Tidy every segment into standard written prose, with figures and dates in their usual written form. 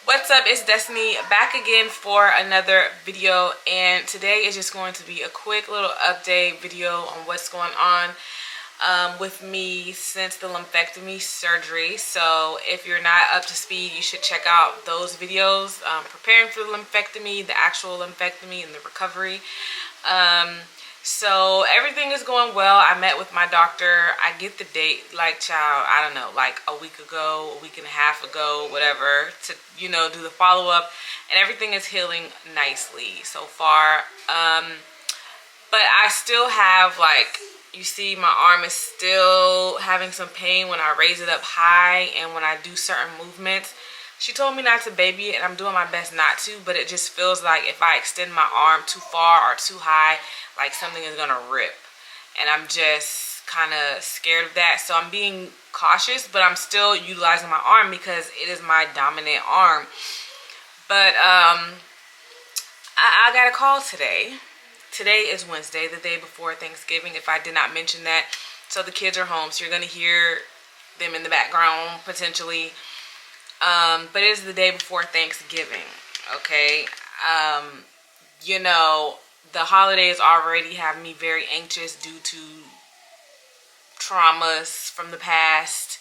What's up, it's Destiny back again for another video, and today is just going to be a quick little update video on what's going on with me since the lumpectomy surgery. So if you're not up to speed, you should check out those videos preparing for the lumpectomy, the actual lumpectomy, and the recovery. So everything is going well. I met with my doctor. I get the date, like, child, I don't know, like a week ago, a week and a half ago, whatever, to, you know, do the follow-up, and everything is healing nicely so far. But I still have, like, you see my arm is still having some pain when I raise it up high and when I do certain movements. She told me not to baby it, and I'm doing my best not to, but it just feels like if I extend my arm too far or too high, like something is gonna rip. And I'm just kind of scared of that. So I'm being cautious, but I'm still utilizing my arm because it is my dominant arm. But I got a call today. Today is Wednesday, the day before Thanksgiving, if I did not mention that. So the kids are home, so you're gonna hear them in the background potentially. But it is the day before Thanksgiving, okay? You know, the holidays already have me very anxious due to traumas from the past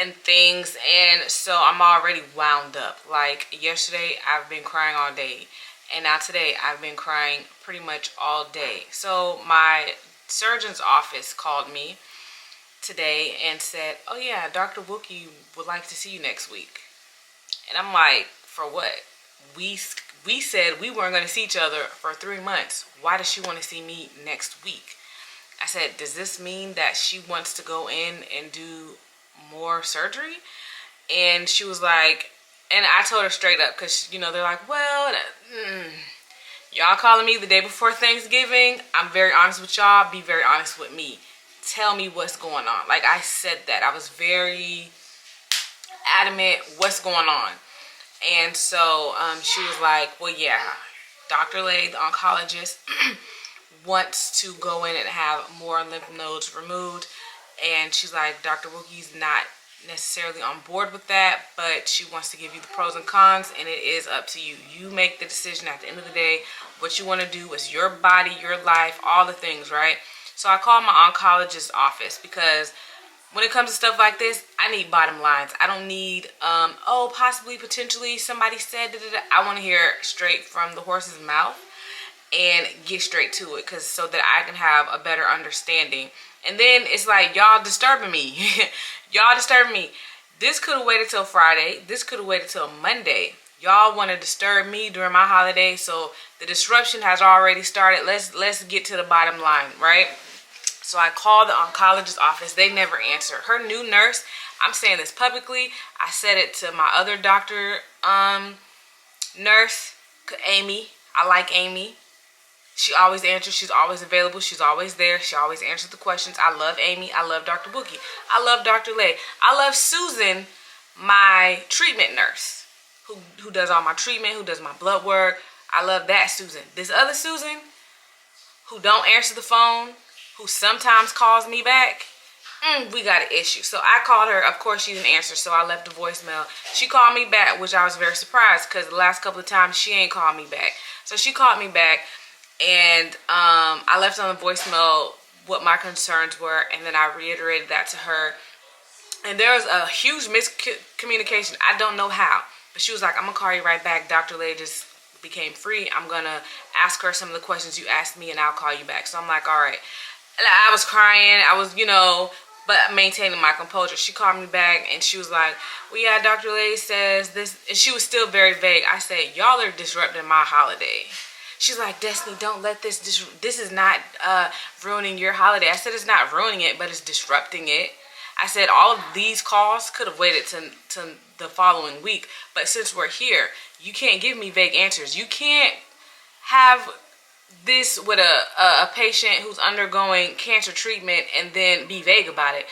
and things, and so I'm already wound up. Like yesterday, I've been crying all day, and now today, I've been crying pretty much all day. So my surgeon's office called me today and said, oh yeah, Dr. Wookie would like to see you next week. And I'm like, for what? We said we weren't going to see each other for 3 months. Why does she want to see me next week? I said, does this mean that she wants to go in and do more surgery? And she was like, and I told her straight up, because, you know, they're like, well, y'all calling me the day before Thanksgiving. I'm very honest with y'all. Be very honest with me. Tell me what's going on. Like, I said that. I was very adamant what's going on. And so she was like, well, yeah, Dr. Lay, the oncologist, wants to go in and have more lymph nodes removed. And she's like, Dr. Wookie's not necessarily on board with that, but she wants to give you the pros and cons, and it is up to you. You make the decision at the end of the day what you want to do. It's your body, your life, all the things, right? So I called my oncologist's office because when it comes to stuff like this, I need bottom lines. I don't need, oh, possibly, potentially, somebody said, I want to hear straight from the horse's mouth and get straight to it, because so that I can have a better understanding. And then it's like, y'all disturbing me. Y'all disturbing me. This could have waited till Friday. This could have waited till Monday. Y'all want to disturb me during my holiday, so the disruption has already started. Let's get to the bottom line, right? So I called the oncologist's office. They never answered. Her new nurse, I'm saying this publicly, I said it to my other doctor, nurse, Amy. I like Amy. She always answers. She's always available. She's always there. She always answers the questions. I love Amy. I love Dr. Wookie. I love Dr. Lay. I love Susan, my treatment nurse, who does all my treatment, who does my blood work. I love that Susan. This other Susan, who don't answer the phone, who sometimes calls me back, we got an issue. So I called her. Of course, she didn't answer, so I left a voicemail. She called me back, which I was very surprised, because the last couple of times she ain't called me back. So she called me back, and I left on the voicemail what my concerns were, and then I reiterated that to her. And there was a huge miscommunication. I don't know how, but she was like, I'm going to call you right back. Dr. Lay just became free. I'm going to ask her some of the questions you asked me, and I'll call you back. So I'm like, all right. I was crying. I was, you know, but maintaining my composure. She called me back, and she was like, well, yeah, Dr. Lay says this. And she was still very vague. I said, y'all are disrupting my holiday. She's like, Destiny, don't let this is not ruining your holiday. I said, it's not ruining it, but it's disrupting it. I said, all of these calls could have waited to the following week. But since we're here, you can't give me vague answers. You can't have this with a patient who's undergoing cancer treatment and then be vague about it.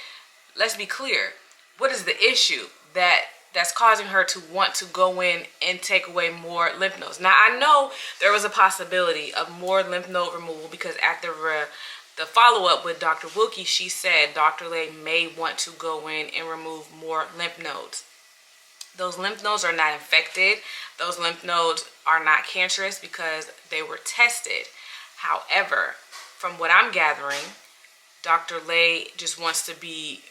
Let's be clear. What is the issue that's causing her to want to go in and take away more lymph nodes? Now, I know there was a possibility of more lymph node removal, because after the follow-up with Dr. Wookie, she said Dr. Lay may want to go in and remove more lymph nodes. Those lymph nodes are not infected. Those lymph nodes are not cancerous because they were tested. However, from what I'm gathering, Dr. Lay just wants to be,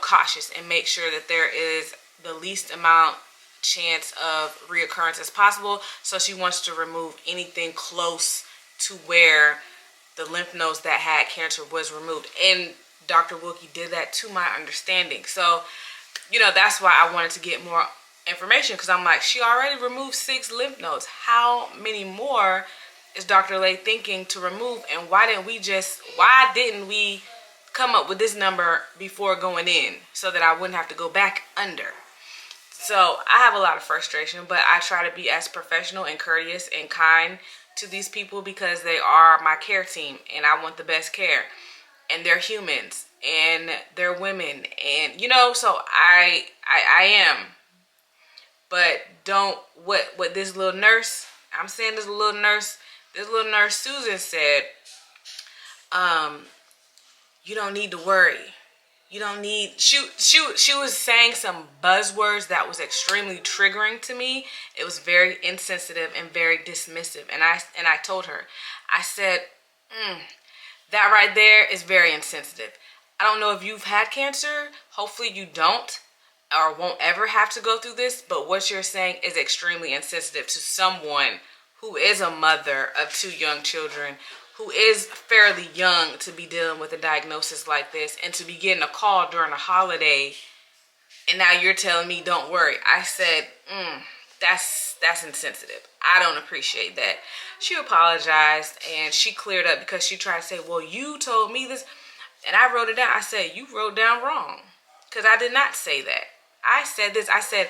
cautious and make sure that there is the least amount chance of reoccurrence as possible. So she wants to remove anything close to where the lymph nodes that had cancer was removed. And Dr. Wilkie did that to my understanding. So, that's why I wanted to get more information, because I'm like, she already removed 6 lymph nodes. How many more is Dr. Lay thinking to remove? And why didn't we come up with this number before going in so that I wouldn't have to go back under? So I have a lot of frustration, but I try to be as professional and courteous and kind to these people because they are my care team and I want the best care. And they're humans and they're women, and so I am. But don't what this little nurse, I'm saying this little nurse Susan said, you don't need to worry. You don't need, she was saying some buzzwords that was extremely triggering to me. It was very insensitive and very dismissive. And I told her, I said, that right there is very insensitive. I don't know if you've had cancer. Hopefully you don't or won't ever have to go through this. But what you're saying is extremely insensitive to someone who is a mother of 2 young children, who is fairly young to be dealing with a diagnosis like this, and to be getting a call during a holiday, and now you're telling me don't worry. I said, that's insensitive. I don't appreciate that. She apologized and she cleared up because she tried to say, well, you told me this. And I wrote it down. I said, you wrote down wrong, because I did not say that. I said this. I said,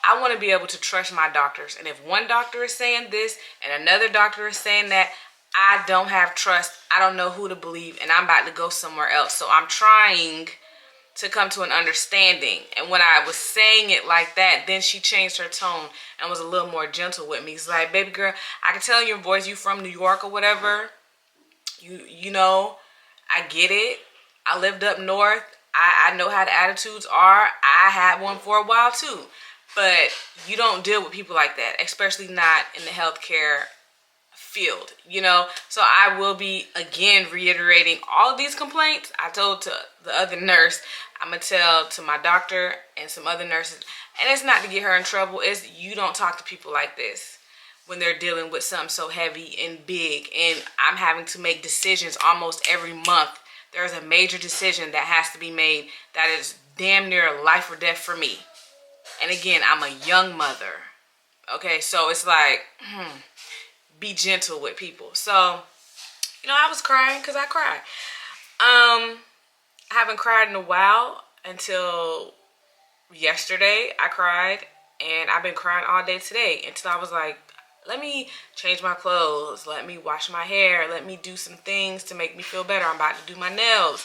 I want to be able to trust my doctors. And if one doctor is saying this and another doctor is saying that, I don't have trust. I don't know who to believe, and I'm about to go somewhere else. So I'm trying to come to an understanding. And when I was saying it like that, then she changed her tone and was a little more gentle with me. It's like, baby girl, I can tell in your voice you from New York or whatever. I get it. I lived up north. I know how the attitudes are. I had one for a while too. But you don't deal with people like that, especially not in the healthcare field, So I will be again reiterating all of these complaints. I told to the other nurse, I'm gonna tell to my doctor and some other nurses, and it's not to get her in trouble. It's you don't talk to people like this when they're dealing with something so heavy and big, and I'm having to make decisions almost every month. There's a major decision that has to be made that is damn near life or death for me. And again, I'm a young mother. Okay, so it's like, be gentle with people. So, I was crying because I cry. I haven't cried in a while until yesterday. I cried, and I've been crying all day today until I was like, let me change my clothes. Let me wash my hair. Let me do some things to make me feel better. I'm about to do my nails.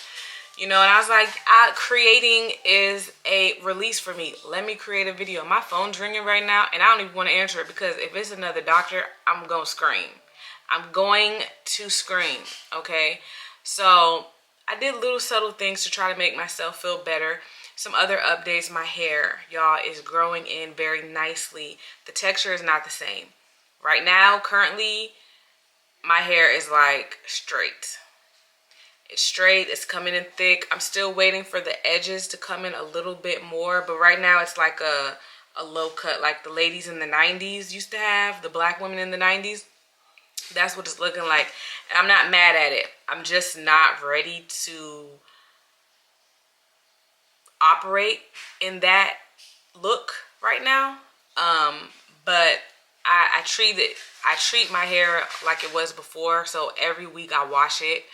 And I was like, creating is a release for me. Let me create a video. My phone's ringing right now, and I don't even want to answer it because if it's another doctor, I'm going to scream. I'm going to scream, okay? So I did little subtle things to try to make myself feel better. Some other updates, my hair, y'all, is growing in very nicely. The texture is not the same. Right now, currently, my hair is like straight. It's straight, it's coming in thick. I'm still waiting for the edges to come in a little bit more, but right now it's like a low cut, like the ladies in the 90s used to have, the black women in the 90s. That's what it's looking like, and I'm not mad at it. I'm just not ready to operate in that look right now. But I treat my hair like it was before, so every week I wash it.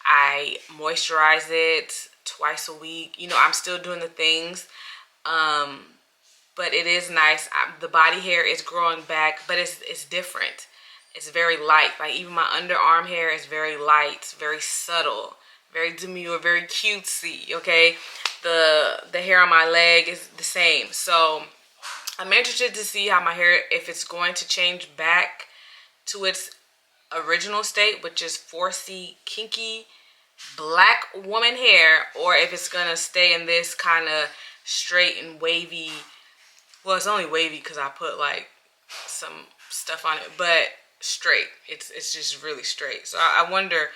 I moisturize it twice a week. I'm still doing the things, but it is nice. The body hair is growing back, but it's different. It's very light. Like even my underarm hair is very light, very subtle, very demure, very cutesy. Okay, the hair on my leg is the same. So I'm interested to see how my hair, if it's going to change back to its original state, which is 4C kinky black woman hair, or if it's gonna stay in this kind of straight and wavy Well, it's only wavy because I put like some stuff on it, but straight. It's just really straight. So I wonder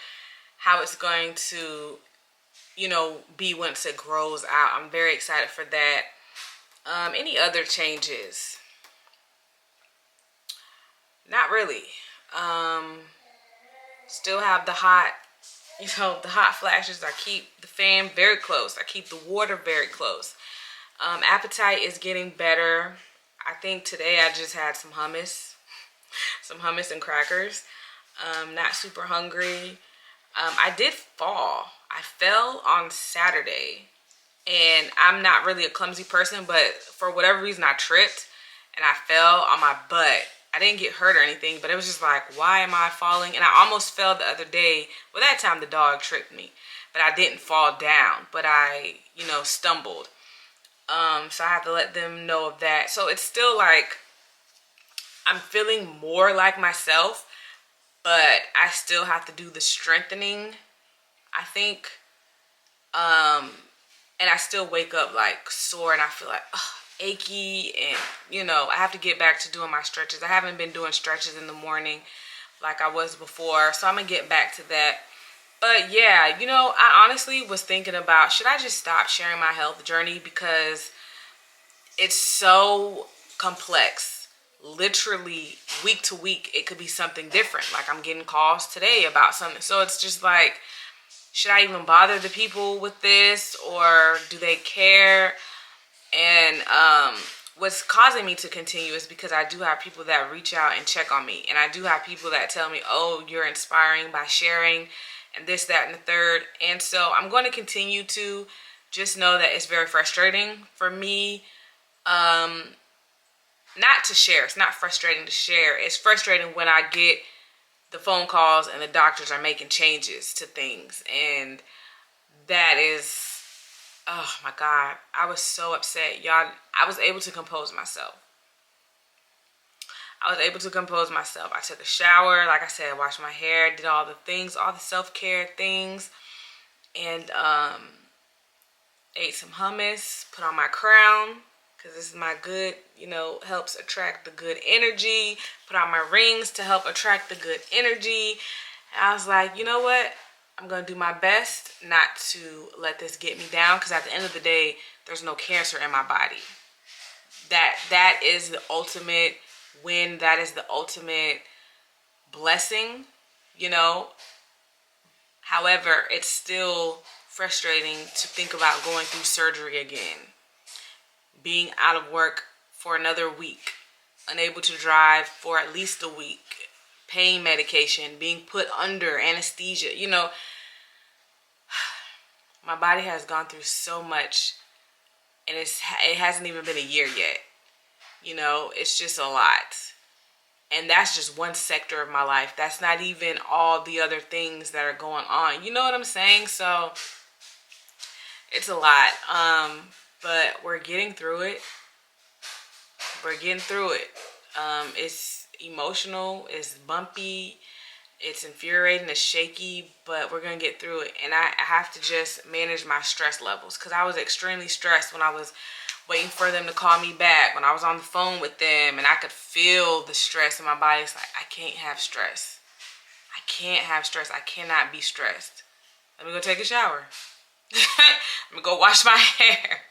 how it's going to, you know, be once it grows out. I'm very excited for that. Any other changes? Not really. Still have the hot, you know, the hot flashes. I keep the fan very close. I keep the water very close. Appetite is getting better. I think today I just had some hummus and crackers. Not super hungry. I did fall. I fell on Saturday, and I'm not really a clumsy person, but for whatever reason I tripped and I fell on my butt. I didn't get hurt or anything, but it was just like, why am I falling? And I almost fell the other day. Well, that time the dog tripped me, but I didn't fall down, but I, you know, stumbled. So I have to let them know of that. So it's still like, I'm feeling more like myself, but I still have to do the strengthening, I think. And I still wake up like sore, and I feel like achy, and you know, I have to get back to doing my stretches. I haven't been doing stretches in the morning like I was before, so I'm gonna get back to that. But yeah, you know, I honestly was thinking about, should I just stop sharing my health journey, because it's so complex. Literally week to week it could be something different. Like I'm getting calls today about something, so it's just like, should I even bother the people with this, or do they care? And what's causing me to continue is because I do have people that reach out and check on me, and I do have people that tell me, oh, you're inspiring by sharing, and this, that, and the third. And so I'm going to continue to just know that it's very frustrating for me not to share. It's not frustrating to share. It's frustrating when I get the phone calls and the doctors are making changes to things, and that is, oh my God, I was so upset, y'all. I was able to compose myself. I took a shower, like I said, washed my hair, did all the things, all the self-care things, and ate some hummus, put on my crown, because this is my good, you know, helps attract the good energy. Put on my rings to help attract the good energy. And I was like, you know what? I'm going to do my best not to let this get me down, because at the end of the day, there's no cancer in my body. That is the ultimate win. That is the ultimate blessing, you know. However, it's still frustrating to think about going through surgery again. Being out of work for another week, unable to drive for at least a week, pain medication, being put under anesthesia. You know, my body has gone through so much, and it hasn't even been a year yet. You know, it's just a lot. And that's just one sector of my life. That's not even all the other things that are going on. You know what I'm saying? So it's a lot. But we're getting through it. It's emotional, it's bumpy, it's infuriating, it's shaky, but we're gonna get through it. And I have to just manage my stress levels, because I was extremely stressed when I was waiting for them to call me back, when I was on the phone with them, and I could feel the stress in my body. It's like, I can't have stress. I cannot be stressed. Let me go take a shower. Let me go wash my hair.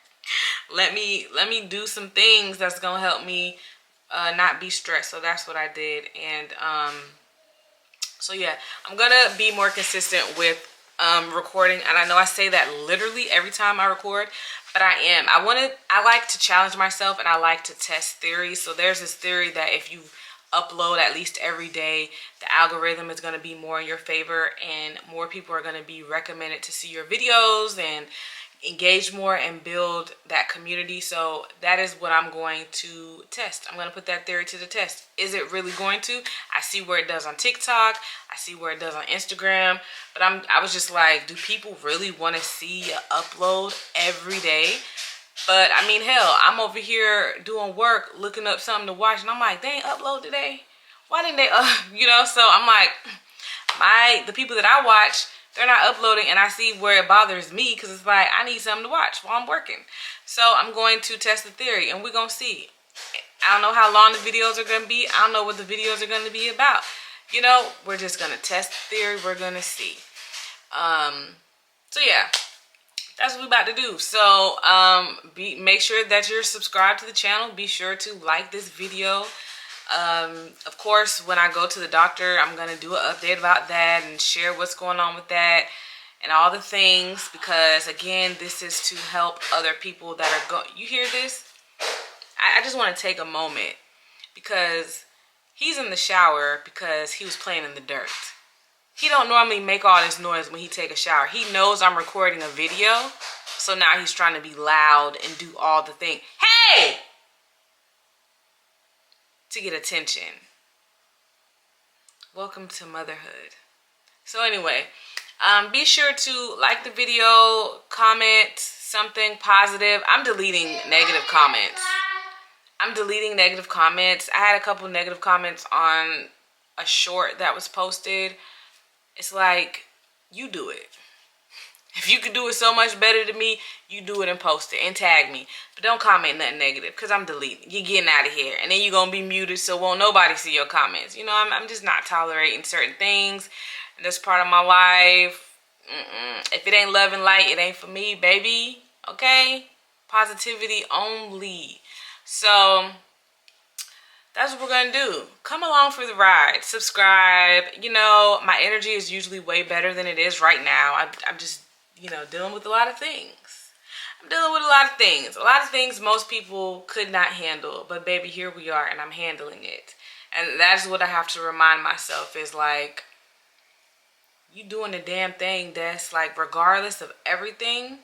Let me do some things that's gonna help me not be stressed. So that's what I did. And so yeah, I'm gonna be more consistent with recording. And I know I say that literally every time I record, but I am. I like to challenge myself, and I like to test theories. So there's this theory that if you upload at least every day, the algorithm is going to be more in your favor, and more people are going to be recommended to see your videos and engage more and build that community. So that is what I'm going to test. I'm going to put that theory to the test. Is it really going to? I see where it does on TikTok. I see where it does on Instagram. But I was just like, do people really want to see an upload every day? But I mean, hell, I'm over here doing work, looking up something to watch, and I'm like, they ain't upload today. Why didn't they you know? So I'm like, the people that I watch, they're not uploading, and I see where it bothers me, because it's like, I need something to watch while I'm working. So I'm going to test the theory, and we're going to see. I don't know how long the videos are going to be. I don't know what the videos are going to be about. You know, we're just going to test the theory. We're going to see. So yeah, that's what we're about to do. So make sure that you're subscribed to the channel. Be sure to like this video. Of course, when I go to the doctor, I'm going to do an update about that and share what's going on with that and all the things, because again, this is to help other people that are going. You hear this? I just want to take a moment, because he's in the shower because he was playing in the dirt. He don't normally make all this noise when he take a shower. He knows I'm recording a video, so now he's trying to be loud and do all the things. Hey! To get attention. Welcome to motherhood. So anyway, be sure to like the video, comment something positive. I'm deleting negative comments. I had a couple negative comments on a short that was posted. It's like, you do it. If you could do it so much better than me, you do it and post it and tag me. But don't comment nothing negative, because I'm deleting. You're getting out of here. And then you're going to be muted, so won't nobody see your comments. You know, I'm just not tolerating certain things. And that's part of my life. If it ain't love and light, it ain't for me, baby. Okay? Positivity only. So that's what we're going to do. Come along for the ride. Subscribe. You know, my energy is usually way better than it is right now. I'm just, you know, dealing with a lot of things. A lot of things most people could not handle. But baby, here we are, and I'm handling it. And that's what I have to remind myself is like, you doing the damn thing that's like, regardless of everything,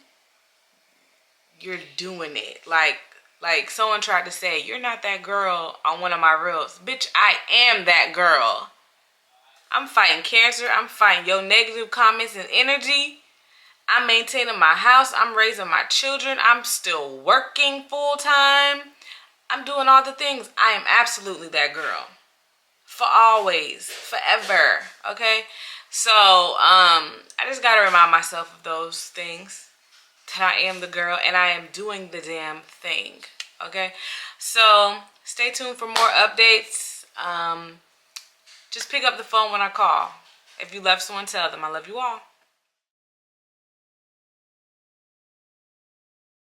you're doing it. Like someone tried to say, you're not that girl on one of my reels. Bitch, I am that girl. I'm fighting cancer. I'm fighting your negative comments and energy. I'm maintaining my house. I'm raising my children. I'm still working full time. I'm doing all the things. I am absolutely that girl. For always. Forever. Okay? So, I just got to remind myself of those things. That I am the girl and I am doing the damn thing. Okay? So, stay tuned for more updates. Just pick up the phone when I call. If you love someone, tell them I love you all.